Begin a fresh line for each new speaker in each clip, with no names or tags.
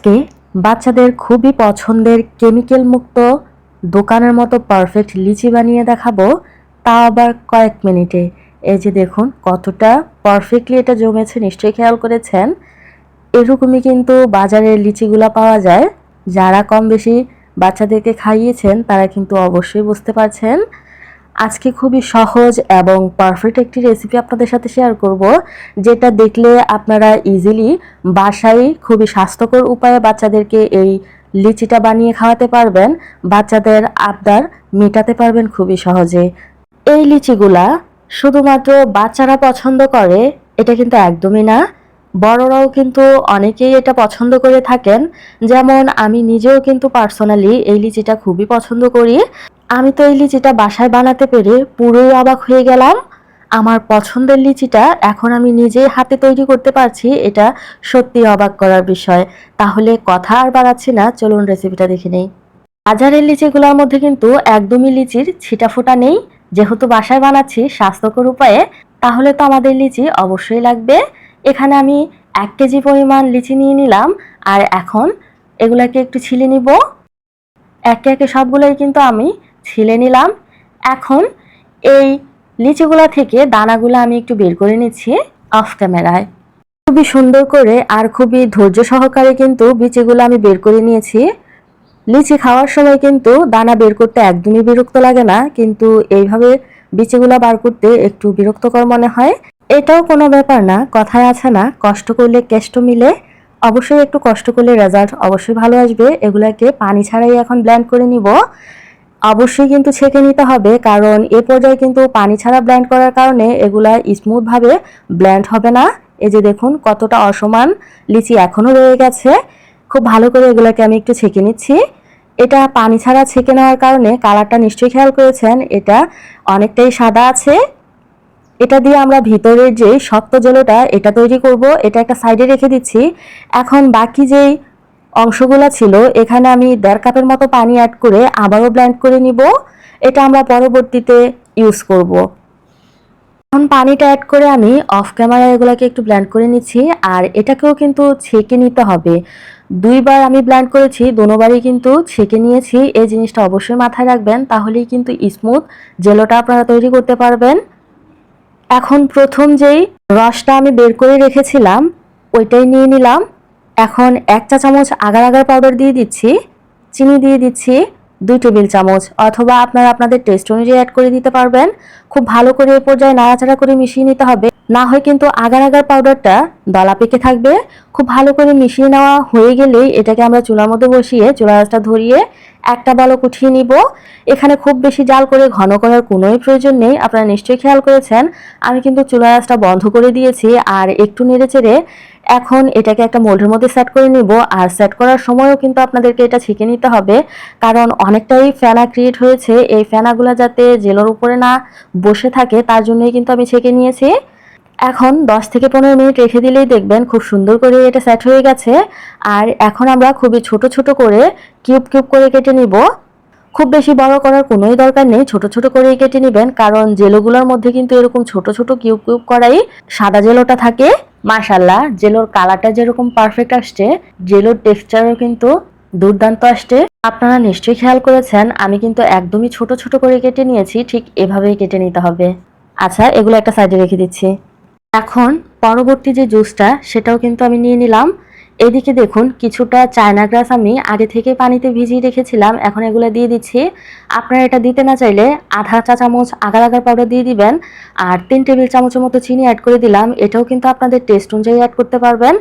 আজকে বাচ্চাদের খুবই পছন্দের কেমিক্যাল মুক্ত দোকানের মতো পারফেক্ট লিচি বানিয়ে দেখাবো, তাও আবার কয়েক মিনিটে। এই যে দেখুন কতটা পারফেক্টলি এটা জমেছে, নিশ্চয়ই খেয়াল করেছেন। এরকমই কিন্তু বাজারের লিচিগুলা পাওয়া যায়। যারা কম বেশি বাচ্চাদেরকে খাইয়েছেন তারা কিন্তু অবশ্যই বুঝতে পারছেন। আজকে খুবই সহজ এবং পারফেক্ট একটি রেসিপি আপনাদের সাথে শেয়ার করব, যেটা দেখলে আপনারা ইজিলি বাসায় খুবই স্বাস্থ্যকর উপায়ে বাচ্চাদেরকে এই লিচিটা বানিয়ে খাওয়াতে পারবেন, বাচ্চাদের আবদার মেটাতে পারবেন খুবই সহজে। এই লিচিগুলা শুধুমাত্র বাচ্চারা পছন্দ করে এটা কিন্তু একদমই না, বড়রাও কিন্তু অনেকেই এটা পছন্দ করে থাকেন। যেমন আমি নিজেও কিন্তু পার্সোনালি এই লিচিটা খুবই পছন্দ করি। আমি তো এই লিচিটা বাসায় বানাতে পেরে পুরোই অবাক হয়ে গেলাম। আমার পছন্দের লিচিটা এখন আমি নিজেই হাতে তৈরি করতে পারছি, এটা সত্যি অবাক করার বিষয়। তাহলে কথা আর বাড়াচ্ছি না, চলুন রেসিপিটা দেখে নেই। বাজারের লিচিগুলোর মধ্যে কিন্তু একদমই লিচির ছিটাফোঁটা নেই। যেহেতু বাসায় বানাচ্ছি স্বাস্থ্যকর উপায়ে, তাহলে তো আমাদের লিচি অবশ্যই লাগবে। এখানে আমি 1 কেজি পরিমাণ লিচি নিয়ে নিলাম, আর এখন এগুলাকে একটু ছিলে নিব। একে একে সবগুলোই কিন্তু আমি ছিলে নিলাম। এখন এই লিচিগুলা থেকে দানাগুলো আমি একটু বের করে নিচ্ছি অফ ক্যামেরায়। খুবই সুন্দর করে আর খুবই ধৈর্য সহকারে কিন্তু বিচিগুলো আমি বের করে নিয়েছি। লিচি খাওয়ার সময় কিন্তু দানা বের করতে একদমই বিরক্ত লাগে না, কিন্তু এইভাবে বিচিগুলা বার করতে একটু বিরক্তকর মনে হয়। এটাও কোনো ব্যাপার না, কথায় আছে না, কষ্ট করলে কেষ্ট মিলে। অবশ্যই একটু কষ্ট করলে রেজাল্ট অবশ্যই ভালো আসবে। এগুলাকে পানি ছাড়াই এখন ব্লেন্ড করে নিব। অবশ্যই কিন্তু ছেঁকে নিতে হবে, কারণ এ পর্যায়ে কিন্তু পানি ছাড়া ব্লেন্ড করার কারণে এগুলা স্মুথভাবে ব্লেন্ড হবে না। এই যে দেখুন কতটা অসমান লিচি এখনো রয়ে গেছে। খুব ভালো করে এগুলাকে আমি একটু ছেঁকে নিচ্ছি। এটা পানি ছাড়া ছেঁকে নেওয়ার কারণে কালারটা নিশ্চয়ই খেয়াল করেছেন, এটা অনেকটাই সাদা আছে। এটা দিয়ে আমরা ভিতরের যে শক্ত জেলোটা এটা তৈরি করব, এটা একটা সাইডে রেখে দিচ্ছি। এখন বাকি যেই অংশগুলো ছিল এখানে আমি 1.5 কাপের মতো পানি অ্যাড করে আবারও ব্লেন্ড করে নিব। এটা আমরা পরবর্তীতে ইউজ করব। এখন পানিটা অ্যাড করে আমি অফ ক্যামেরায় এগুলোকে একটু ব্লেন্ড করে নিচ্ছি, আর এটাকেও কিন্তু ছেঁকে নিতে হবে। 2বার আমি ব্লেন্ড করেছি, দুবারই কিন্তু ছেঁকে নিয়েছি। এই জিনিসটা অবশ্যই মাথায় রাখবেন, তাহলেই কিন্তু স্মুথ জেলোটা আপনারা তৈরি করতে পারবেন। এখন প্রথম যেই রসটা আমি বের করে রেখেছিলাম ওইটাই নিয়ে নিলাম। এখন 1 চা চামচ আগার আগার পাউডার দিয়ে দিচ্ছি, চিনি দিয়ে দিচ্ছি 2 টেবিল চামচ, অথবা আপনারা আপনাদের টেস্ট অনুযায়ী অ্যাড করে দিতে পারবেন। খুব ভালো করে এই পর্যায়ে নাড়াচাড়া করে মিশিয়ে নিতে হবে, না হয় কিন্তু আগার আগার পাউডারটা দলা পেকে থাকবে। খুব ভালো করে মিশিয়ে নেওয়া হয়ে গেলেই এটাকে আমরা চুলার মধ্যে বসিয়ে চুলা আঁচটা ধরিয়ে একটা বলক উঠিয়ে নিব। এখানে খুব বেশি জাল করে ঘন করার কোনোই প্রয়োজন নেই। আপনারা নিশ্চয়ই খেয়াল করেছেন আমি কিন্তু চুলা আঁচটা বন্ধ করে দিয়েছি, আর একটু নেড়েচেড়ে এখন এটাকে একটা মোল্ডের মধ্যে সেট করে নিব। আর সেট করার সময়ও কিন্তু আপনাদেরকে এটা ছেঁকে নিতে হবে, কারণ অনেকটাই ফেনা ক্রিয়েট হয়েছে। এই ফেনাগুলো যাতে জেলোর উপরে না বসে থাকে তার জন্যই কিন্তু আমি ছেঁকে নিয়েছি। এখন 10 থেকে 15 মিনিট রেখে দিলেই দেখবেন খুব সুন্দর করে এটা সেট হয়ে গেছে। আর এখন আমরা খুবই ছোট ছোট করে কিউব কিউব করে কেটে নিব। খুব বেশি বড় করার কোনোই দরকার নেই, ছোট ছোট করেই কেটে নেবেন, কারণ জেলোগুলোর মধ্যে কিন্তু এরকম ছোট ছোট কিউব কিউব করাই সাদা জেলোটা থাকে। মাশাআল্লাহ, জেলোর কালারটা যেরকম পারফেক্ট আসছে, জেলোর টেক্সচারও কিন্তু দুর্দান্ত আসছে। আপনারা নিশ্চয়ই খেয়াল করেছেন আমি কিন্তু একদমই ছোট ছোট করে কেটে নিয়েছি, ঠিক এভাবেই কেটে নিতে হবে। আচ্ছা, এগুলো একটা সাইডে রেখে দিচ্ছি। এখন পরবর্তী যে জুসটা সেটাও কিন্তু আমি নিয়ে নিলাম। এদিকে দেখুন কিছুটা চায়না গ্রাস আমি আগে থেকে পানিতে ভিজিয়ে রেখেছিলাম, এখন এগুলো দিয়ে দিচ্ছি। আপনারা এটা দিতে না চাইলে আধা চা চামচ আগার আগার পাউডার দিয়ে দিবেন, আর 3 টেবিল চামচের মতো চিনি অ্যাড করে দিলাম। এটাও কিন্তু আপনাদের টেস্ট অনুযায়ী অ্যাড করতে পারবেন।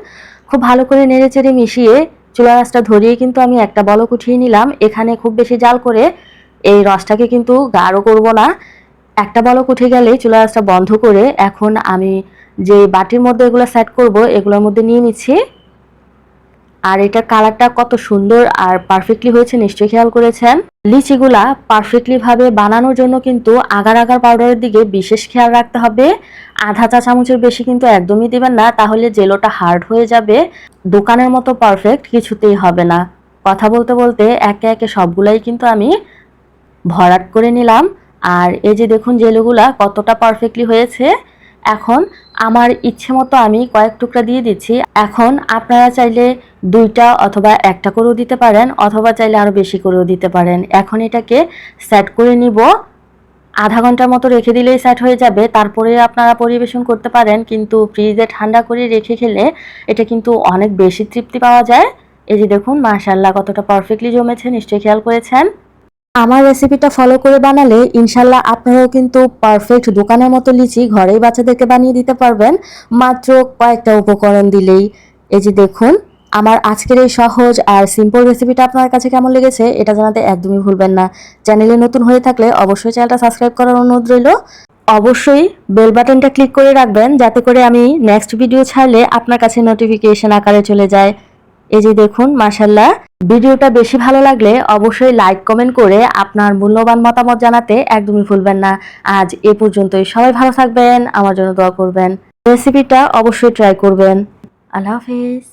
খুব ভালো করে নেড়েচেড়ে মিশিয়ে চুলা রাসটা ধরিয়ে কিন্তু আমি একটা বলক উঠিয়ে নিলাম। এখানে খুব বেশি জাল করে এই রসটাকে কিন্তু গাঢ় করব না। একটা বলক উঠে গেলেই চুলা রাসটা বন্ধ করে এখন আমি যে বাটির মধ্যে এগুলো সেট করব এগুলোর মধ্যে নিয়ে নিচ্ছি। আর এটার কালারটা কত সুন্দর আর পারফেক্টলি হয়েছে নিশ্চয়ই খেয়াল করেছেন। লিচিগুলা পারফেক্টলি ভাবে বানানোর জন্য কিন্তু আগার আগার পাউডারের দিকে বিশেষ খেয়াল রাখতে হবে। আধা চা চামচের বেশি কিন্তু একদমই দিবেন না, তাহলে জেলোটা হার্ড হয়ে যাবে। দোকানের মতো পারফেক্ট কিছুতেই হবে না। কথা বলতে বলতে একে একে সবগুলাই কিন্তু আমি ভরাট করে নিলাম। আর এই যে দেখুন জেলোগুলা কতটা পারফেক্টলি হয়েছে, এখন আমার ইচ্ছে মতো আমি কয়েক টুকরা দিয়ে দিচ্ছি। এখন আপনারা চাইলে 2টা অথবা 1টা করেও দিতে পারেন, অথবা চাইলে আরও বেশি করেও দিতে পারেন। এখন এটাকে সেট করে নিব। আধা ঘন্টার মতো রেখে দিলেই সেট হয়ে যাবে। তারপরে আপনারা পরিবেশন করতে পারেন, কিন্তু ফ্রিজে ঠান্ডা করে রেখে খেলে এটা কিন্তু অনেক বেশি তৃপ্তি পাওয়া যায়। এই যে দেখুন মাশাআল্লাহ কতটা পারফেক্টলি জমেছে, নিশ্চয়ই খেয়াল করেছেন। আমার রেসিপিটা ফলো করে বানালে ইনশাল্লাহ আপনারাও কিন্তু পারফেক্ট দোকানের মতো লিচি ঘরেই বাচ্চাদেরকে বানিয়ে দিতে পারবেন, মাত্র কয়েকটা উপকরণ দিলেই। এই যে দেখুন আমার আজকের এই সহজ আর সিম্পল রেসিপিটা আপনার কাছে কেমন লেগেছে এটা জানাতে একদমই ভুলবেন না। চ্যানেলে নতুন হয়ে থাকলে অবশ্যই চ্যানেলটা সাবস্ক্রাইব করার অনুরোধ রইল। অবশ্যই বেল বাটনটা ক্লিক করে রাখবেন, যাতে করে আমি নেক্সট ভিডিও ছাড়লে আপনার কাছে নোটিফিকেশন আকারে চলে যায়। এই যে দেখুন মাশাআল্লাহ। ভিডিওটা বেশি ভালো লাগলে অবশ্যই লাইক কমেন্ট করে আপনার মূল্যবান মতামত জানাতে একদমই ভুলবেন না। আজ এ পর্যন্তই। সবাই ভালো থাকবেন, আমার জন্য দোয়া করবেন, রেসিপিটা অবশ্যই ট্রাই করবেন। আল্লাহ হাফেজ।